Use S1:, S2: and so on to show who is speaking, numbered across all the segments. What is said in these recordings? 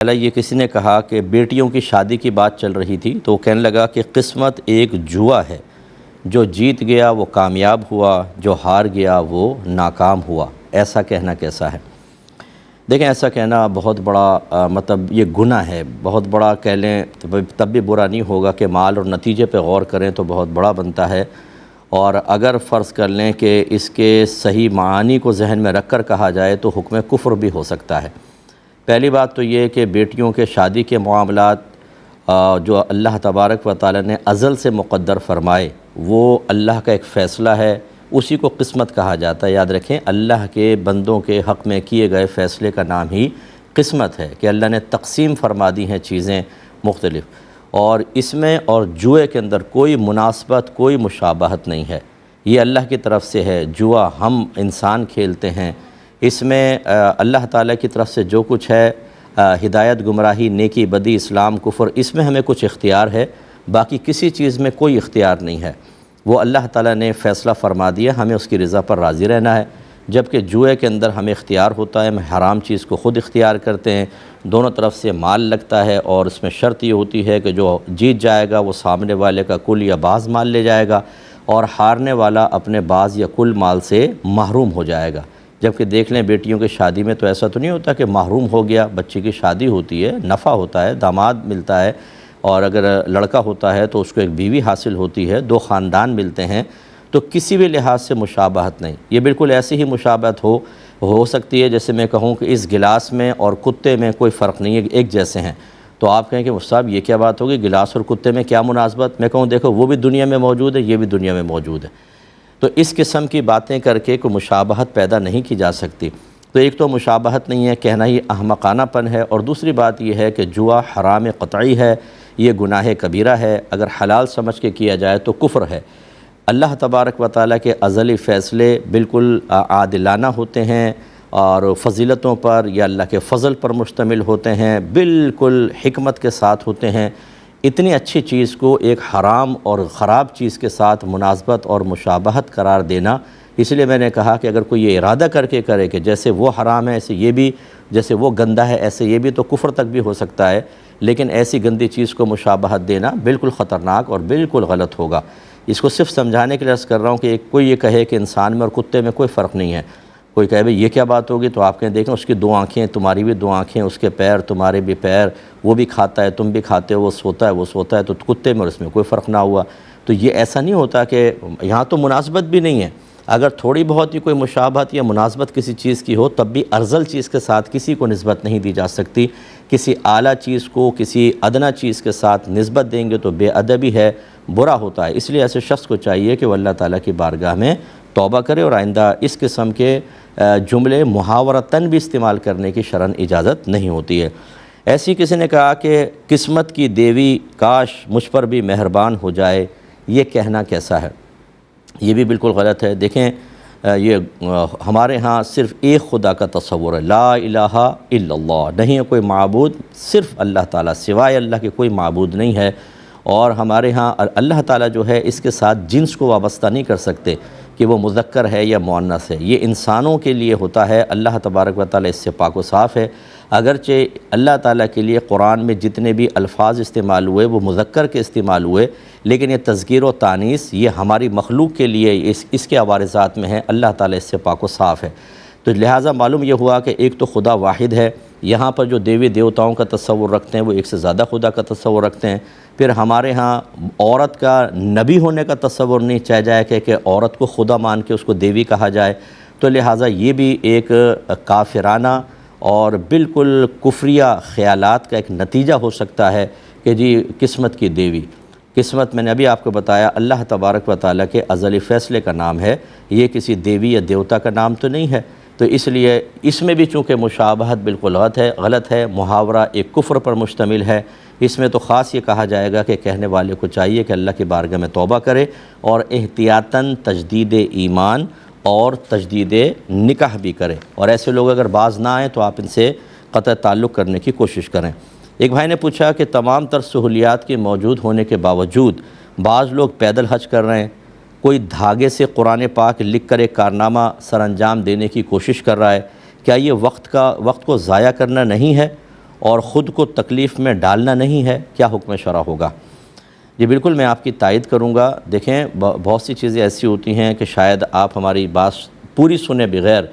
S1: یہ کسی نے کہا کہ بیٹیوں کی شادی کی بات چل رہی تھی تو وہ کہنے لگا کہ قسمت ایک جوا ہے، جو جیت گیا وہ کامیاب ہوا، جو ہار گیا وہ ناکام ہوا۔ ایسا کہنا کیسا ہے؟ دیکھیں، ایسا کہنا بہت بڑا مطلب یہ گناہ ہے، بہت بڑا کہہ لیں تب بھی برا نہیں ہوگا کہ مال اور نتیجے پہ غور کریں تو بہت بڑا بنتا ہے۔ اور اگر فرض کر لیں کہ اس کے صحیح معانی کو ذہن میں رکھ کر کہا جائے تو حکم کفر بھی ہو سکتا ہے۔ پہلی بات تو یہ کہ بیٹیوں کے شادی کے معاملات جو اللہ تبارک و تعالی نے ازل سے مقدر فرمائے، وہ اللہ کا ایک فیصلہ ہے، اسی کو قسمت کہا جاتا ہے۔ یاد رکھیں، اللہ کے بندوں کے حق میں کیے گئے فیصلے کا نام ہی قسمت ہے کہ اللہ نے تقسیم فرما دی ہیں چیزیں مختلف، اور اس میں اور جوئے کے اندر کوئی مناسبت، کوئی مشابہت نہیں ہے۔ یہ اللہ کی طرف سے ہے، جوا ہم انسان کھیلتے ہیں۔ اس میں اللہ تعالیٰ کی طرف سے جو کچھ ہے، ہدایت، گمراہی، نیکی، بدی، اسلام، کفر، اس میں ہمیں کچھ اختیار ہے، باقی کسی چیز میں کوئی اختیار نہیں ہے۔ وہ اللہ تعالیٰ نے فیصلہ فرما دیا، ہمیں اس کی رضا پر راضی رہنا ہے۔ جبکہ جوئے کے اندر ہمیں اختیار ہوتا ہے، ہم حرام چیز کو خود اختیار کرتے ہیں، دونوں طرف سے مال لگتا ہے، اور اس میں شرط یہ ہوتی ہے کہ جو جیت جائے گا وہ سامنے والے کا کل یا بعض مال لے جائے گا، اور ہارنے والا اپنے بعض یا کل مال سے محروم ہو جائے گا۔ جبکہ دیکھ لیں بیٹیوں کی شادی میں تو ایسا تو نہیں ہوتا کہ محروم ہو گیا، بچے کی شادی ہوتی ہے، نفع ہوتا ہے، داماد ملتا ہے، اور اگر لڑکا ہوتا ہے تو اس کو ایک بیوی حاصل ہوتی ہے، دو خاندان ملتے ہیں، تو کسی بھی لحاظ سے مشابہت نہیں۔ یہ بالکل ایسی ہی مشابہت ہو سکتی ہے جیسے میں کہوں کہ اس گلاس میں اور کتے میں کوئی فرق نہیں ہے، ایک جیسے ہیں۔ تو آپ کہیں کہ صاحب یہ کیا بات ہوگی، گلاس اور کتے میں کیا مناسبت؟ میں کہوں دیکھو، وہ بھی دنیا میں موجود ہے، یہ بھی دنیا میں موجود ہے۔ تو اس قسم کی باتیں کر کے کوئی مشابہت پیدا نہیں کی جا سکتی۔ تو ایک تو مشابہت نہیں ہے، کہنا ہی احمقانہ پن ہے، اور دوسری بات یہ ہے کہ جوا حرام قطعی ہے، یہ گناہ کبیرہ ہے، اگر حلال سمجھ کے کیا جائے تو کفر ہے۔ اللہ تبارک و تعالیٰ کے ازلی فیصلے بالکل عادلانہ ہوتے ہیں، اور فضیلتوں پر یا اللہ کے فضل پر مشتمل ہوتے ہیں، بالکل حکمت کے ساتھ ہوتے ہیں۔ اتنی اچھی چیز کو ایک حرام اور خراب چیز کے ساتھ مناسبت اور مشابہت قرار دینا، اس لیے میں نے کہا کہ اگر کوئی یہ ارادہ کر کے کرے کہ جیسے وہ حرام ہے ایسے یہ بھی، جیسے وہ گندہ ہے ایسے یہ بھی، تو کفر تک بھی ہو سکتا ہے، لیکن ایسی گندی چیز کو مشابہت دینا بالکل خطرناک اور بالکل غلط ہوگا۔ اس کو صرف سمجھانے کے لیے عرض کر رہا ہوں کہ کوئی یہ کہے کہ انسان میں اور کتے میں کوئی فرق نہیں ہے، کوئی کہے بھئی یہ کیا بات ہوگی، تو آپ کہیں دیکھیں اس کی دو آنکھیں، تمہاری بھی دو آنکھیں، اس کے پیر، تمہارے بھی پیر، وہ بھی کھاتا ہے، تم بھی کھاتے ہو، وہ سوتا ہے، وہ سوتا ہے، تو کتے میں اور اس میں کوئی فرق نہ ہوا۔ تو یہ ایسا نہیں ہوتا کہ یہاں تو مناسبت بھی نہیں ہے۔ اگر تھوڑی بہت ہی کوئی مشابہت یا مناسبت کسی چیز کی ہو، تب بھی ارذل چیز کے ساتھ کسی کو نسبت نہیں دی جا سکتی۔ کسی اعلیٰ چیز کو کسی ادنیٰ چیز کے ساتھ نسبت دیں گے تو بے ادبی ہے، برا ہوتا ہے۔ اس لیے ایسے شخص کو چاہیے کہ وہ اللہ تعالیٰ کی بارگاہ میں توبہ کرے، اور آئندہ اس قسم کے جملے محاورتاً بھی استعمال کرنے کی شرعاً اجازت نہیں ہوتی ہے۔ ایسی کسی نے کہا کہ قسمت کی دیوی کاش مجھ پر بھی مہربان ہو جائے، یہ کہنا کیسا ہے؟ یہ بھی بالکل غلط ہے۔ دیکھیں، یہ ہمارے ہاں صرف ایک خدا کا تصور ہے، لا الہ الا اللہ، نہیں ہے کوئی معبود، صرف اللہ تعالیٰ، سوائے اللہ کے کوئی معبود نہیں ہے۔ اور ہمارے ہاں اللہ تعالیٰ جو ہے اس کے ساتھ جنس کو وابستہ نہیں کر سکتے کہ وہ مذکر ہے یا مؤنث ہے، یہ انسانوں کے لیے ہوتا ہے۔ اللہ تبارک و تعالیٰ اس سے پاک و صاف ہے۔ اگرچہ اللہ تعالیٰ کے لیے قرآن میں جتنے بھی الفاظ استعمال ہوئے وہ مذکر کے استعمال ہوئے، لیکن یہ تذکیر و تانیث یہ ہماری مخلوق کے لیے اس کے عوارضات میں ہے، اللہ تعالیٰ اس سے پاک و صاف ہے۔ تو لہٰذا معلوم یہ ہوا کہ ایک تو خدا واحد ہے، یہاں پر جو دیوی دیوتاؤں کا تصور رکھتے ہیں وہ ایک سے زیادہ خدا کا تصور رکھتے ہیں۔ پھر ہمارے ہاں عورت کا نبی ہونے کا تصور نہیں چاہ جائے کہ عورت کو خدا مان کے اس کو دیوی کہا جائے، تو لہٰذا یہ بھی ایک کافرانہ اور بالکل کفریہ خیالات کا ایک نتیجہ ہو سکتا ہے کہ جی قسمت کی دیوی۔ قسمت میں نے ابھی آپ کو بتایا اللہ تبارک و تعالیٰ کے ازلی فیصلے کا نام ہے، یہ کسی دیوی یا دیوتا کا نام تو نہیں ہے۔ تو اس لیے اس میں بھی چونکہ مشابہت بالکل غلط ہے، محاورہ ایک کفر پر مشتمل ہے، اس میں تو خاص یہ کہا جائے گا کہ کہنے والے کو چاہیے کہ اللہ کی بارگاہ میں توبہ کرے، اور احتیاطاً تجدید ایمان اور تجدید نکاح بھی کرے، اور ایسے لوگ اگر باز نہ آئیں تو آپ ان سے قطع تعلق کرنے کی کوشش کریں۔ ایک بھائی نے پوچھا کہ تمام تر سہولیات کے موجود ہونے کے باوجود بعض لوگ پیدل حج کر رہے ہیں، کوئی دھاگے سے قرآن پاک لکھ کر ایک کارنامہ سر انجام دینے کی کوشش کر رہا ہے، کیا یہ وقت کو ضائع کرنا نہیں ہے؟ اور خود کو تکلیف میں ڈالنا نہیں ہے، کیا حکم شرع ہوگا؟ جی بالکل، میں آپ کی تائید کروں گا۔ دیکھیں بہت سی چیزیں ایسی ہوتی ہیں کہ شاید آپ ہماری بات پوری سنے بغیر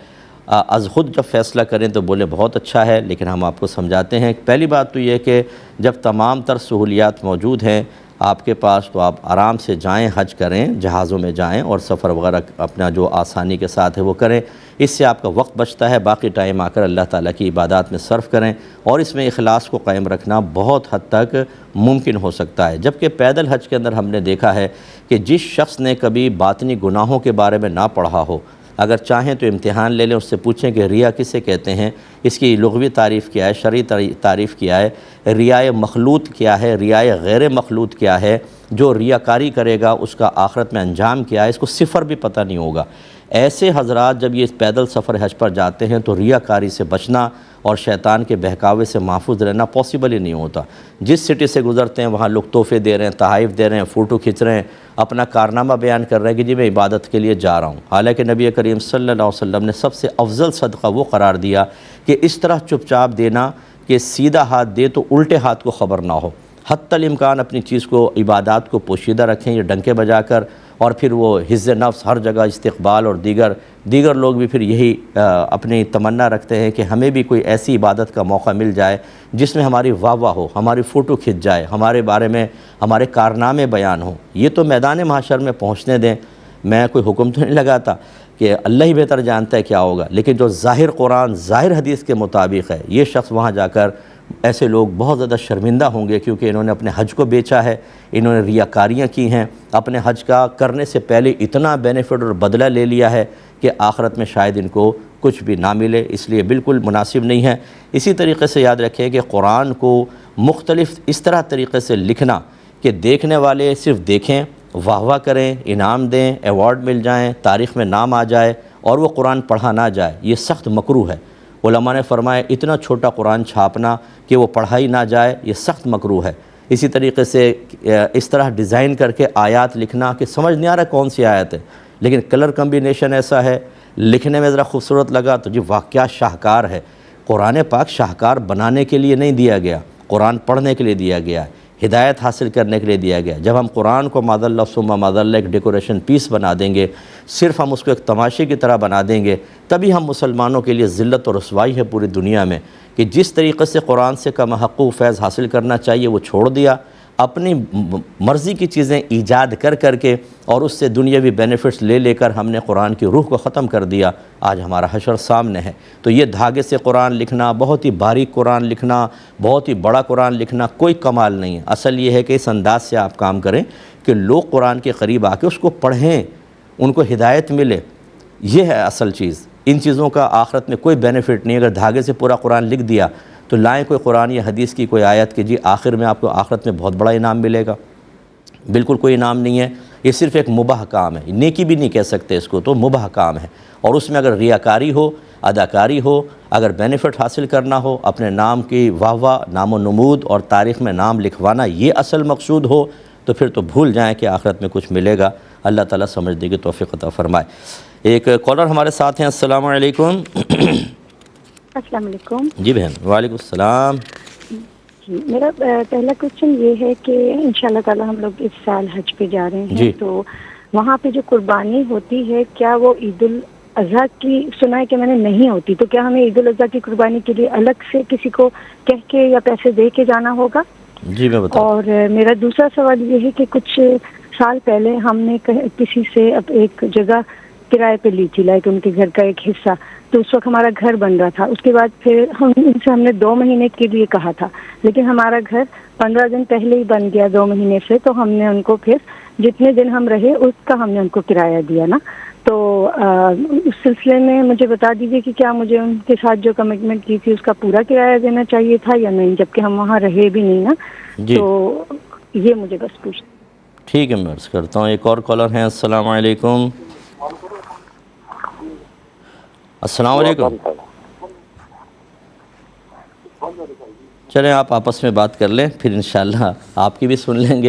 S1: از خود جب فیصلہ کریں تو بولے بہت اچھا ہے، لیکن ہم آپ کو سمجھاتے ہیں۔ پہلی بات تو یہ کہ جب تمام تر سہولیات موجود ہیں آپ کے پاس تو آپ آرام سے جائیں، حج کریں، جہازوں میں جائیں اور سفر وغیرہ اپنا جو آسانی کے ساتھ ہے وہ کریں۔ اس سے آپ کا وقت بچتا ہے، باقی ٹائم آ کر اللہ تعالیٰ کی عبادات میں صرف کریں، اور اس میں اخلاص کو قائم رکھنا بہت حد تک ممکن ہو سکتا ہے۔ جبکہ پیدل حج کے اندر ہم نے دیکھا ہے کہ جس شخص نے کبھی باطنی گناہوں کے بارے میں نہ پڑھا ہو، اگر چاہیں تو امتحان لے لیں، اس سے پوچھیں کہ ریا کسے کہتے ہیں، اس کی لغوی تعریف کیا ہے، شرعی تعریف کیا ہے، ریائے مخلوط کیا ہے، ریائے غیر مخلوط کیا ہے، جو ریاکاری کرے گا اس کا آخرت میں انجام کیا ہے، اس کو صفر بھی پتہ نہیں ہوگا۔ ایسے حضرات جب یہ پیدل سفر حج پر جاتے ہیں تو ریاکاری سے بچنا اور شیطان کے بہکاوے سے محفوظ رہنا پاسبل ہی نہیں ہوتا۔ جس سٹی سے گزرتے ہیں وہاں لوگ تحفے دے رہے ہیں، تحائف دے رہے ہیں، فوٹو کھنچ رہے ہیں، اپنا کارنامہ بیان کر رہے ہیں کہ جی میں عبادت کے لیے جا رہا ہوں۔ حالانکہ نبی کریم صلی اللہ علیہ وسلم نے سب سے افضل صدقہ وہ قرار دیا کہ اس طرح چپ چاپ دینا کہ سیدھا ہاتھ دے تو الٹے ہاتھ کو خبر نہ ہو۔ حتی الامکان اپنی چیز کو، عبادات کو پوشیدہ رکھیں، یہ ڈنکے بجا کر، اور پھر وہ حظ نفس ہر جگہ استقبال، اور دیگر لوگ بھی پھر یہی اپنی تمنا رکھتے ہیں کہ ہمیں بھی کوئی ایسی عبادت کا موقع مل جائے جس میں ہماری واہ واہ ہو، ہماری فوٹو کھنچ جائے، ہمارے بارے میں ہمارے کارنامے بیان ہوں۔ یہ تو میدان محشر میں پہنچنے دیں، میں کوئی حکم تو نہیں لگاتا کہ اللہ ہی بہتر جانتا ہے کیا ہوگا، لیکن جو ظاہر قرآن ظاہر حدیث کے مطابق ہے، یہ شخص وہاں جا کر ایسے لوگ بہت زیادہ شرمندہ ہوں گے، کیونکہ انہوں نے اپنے حج کو بیچا ہے، انہوں نے ریاکاریاں کی ہیں، اپنے حج کا کرنے سے پہلے اتنا بینیفٹ اور بدلہ لے لیا ہے کہ آخرت میں شاید ان کو کچھ بھی نہ ملے، اس لیے بالکل مناسب نہیں ہے۔ اسی طریقے سے یاد رکھیں کہ قرآن کو مختلف اس طرح طریقے سے لکھنا کہ دیکھنے والے صرف دیکھیں، واہ واہ کریں، انعام دیں، ایوارڈ مل جائیں، تاریخ میں نام آ جائے، اور وہ قرآن پڑھا نہ جائے، یہ سخت مکروہ ہے۔ علماء نے فرمایا اتنا چھوٹا قرآن چھاپنا کہ وہ پڑھائی نہ جائے، یہ سخت مکروہ ہے۔ اسی طریقے سے اس طرح ڈیزائن کر کے آیات لکھنا کہ سمجھ نہیں آ رہا کون سی آیت ہے، لیکن کلر کمبینیشن ایسا ہے، لکھنے میں ذرا خوبصورت لگا تو جی واہ کیا شاہکار ہے۔ قرآن پاک شاہکار بنانے کے لیے نہیں دیا گیا، قرآن پڑھنے کے لیے دیا گیا ہے، ہدایت حاصل کرنے کے لیے دیا گیا۔ جب ہم قرآن کو ماذ اللہ ثم ماذ اللہ ایک ڈیکوریشن پیس بنا دیں گے، صرف ہم اس کو ایک تماشے کی طرح بنا دیں گے، تبھی ہم مسلمانوں کے لیے ذلت اور رسوائی ہے پوری دنیا میں کہ جس طریقے سے قرآن سے کم حق و فیض حاصل کرنا چاہیے وہ چھوڑ دیا، اپنی مرضی کی چیزیں ایجاد کر کے اور اس سے دنیاوی بینیفٹس لے کر ہم نے قرآن کی روح کو ختم کر دیا۔ آج ہمارا حشر سامنے ہے، تو یہ دھاگے سے قرآن لکھنا، بہت ہی باریک قرآن لکھنا، بہت ہی بڑا قرآن لکھنا کوئی کمال نہیں ہے۔ اصل یہ ہے کہ اس انداز سے آپ کام کریں کہ لوگ قرآن کے قریب آ کے اس کو پڑھیں، ان کو ہدایت ملے، یہ ہے اصل چیز۔ ان چیزوں کا آخرت میں کوئی بینیفٹ نہیں۔ اگر دھاگے سے پورا قرآن لکھ دیا تو لائیں کوئی قرآن یا حدیث کی کوئی آیت کہ جی آخر میں آپ کو آخرت میں بہت بڑا انعام ملے گا، بالکل کوئی انعام نہیں ہے۔ یہ صرف ایک مباح کام ہے، نیکی بھی نہیں کہہ سکتے اس کو، تو مباح کام ہے، اور اس میں اگر ریاکاری ہو، اداکاری ہو، اگر بینیفٹ حاصل کرنا ہو، اپنے نام کی واہ واہ، نام و نمود اور تاریخ میں نام لکھوانا یہ اصل مقصود ہو، تو پھر تو بھول جائیں کہ آخرت میں کچھ ملے گا۔ اللہ تعالیٰ سمجھنے کی توفیق عطا فرمائے۔ ایک کالر ہمارے ساتھ ہیں، السلام علیکم۔
S2: السلام علیکم۔
S1: جی بہن، وعلیکم السلام۔
S2: جی میرا پہلا کوشچن یہ ہے کہ انشاءاللہ تعالی ہم لوگ اس سال حج پہ جا رہے ہیں،
S1: جی
S2: تو وہاں پہ جو قربانی ہوتی ہے کیا وہ عید الاضحیٰ کی، سنا ہے کہ میں نے نہیں ہوتی، تو کیا ہمیں عید الاضحیٰ کی قربانی کے لیے الگ سے کسی کو کہہ کے یا پیسے دے کے جانا ہوگا؟
S1: جی میں بتاؤں۔
S2: اور میرا دوسرا سوال یہ ہے کہ کچھ سال پہلے ہم نے کسی سے اب ایک جگہ کرائے پہ لی تھی، لائک ان کے گھر کا ایک حصہ، تو اس وقت ہمارا گھر بن رہا تھا۔ اس کے بعد پھر ہم نے 2 مہینے کے لیے کہا تھا، لیکن ہمارا گھر 15 دن پہلے ہی بن گیا 2 مہینے سے، تو ہم نے ان کو پھر جتنے دن ہم رہے اس کا ہم نے ان کو کرایہ دیا نا۔ تو اس سلسلے میں مجھے بتا دیجیے کہ کیا مجھے ان کے ساتھ جو کمٹمنٹ کی تھی اس کا پورا کرایہ دینا چاہیے تھا یا نہیں، جبکہ ہم وہاں رہے بھی نہیں نا۔
S1: جی
S2: تو یہ مجھے بس پوچھنا۔
S1: ٹھیک ہے، میں عرض کرتا ہوں۔ ایک اور کالر ہیں، السلام علیکم۔ السلام علیکم۔ چلیں آپ آپس میں بات کر لیں، پھر انشاءاللہ آپ کی بھی سن لیں گے۔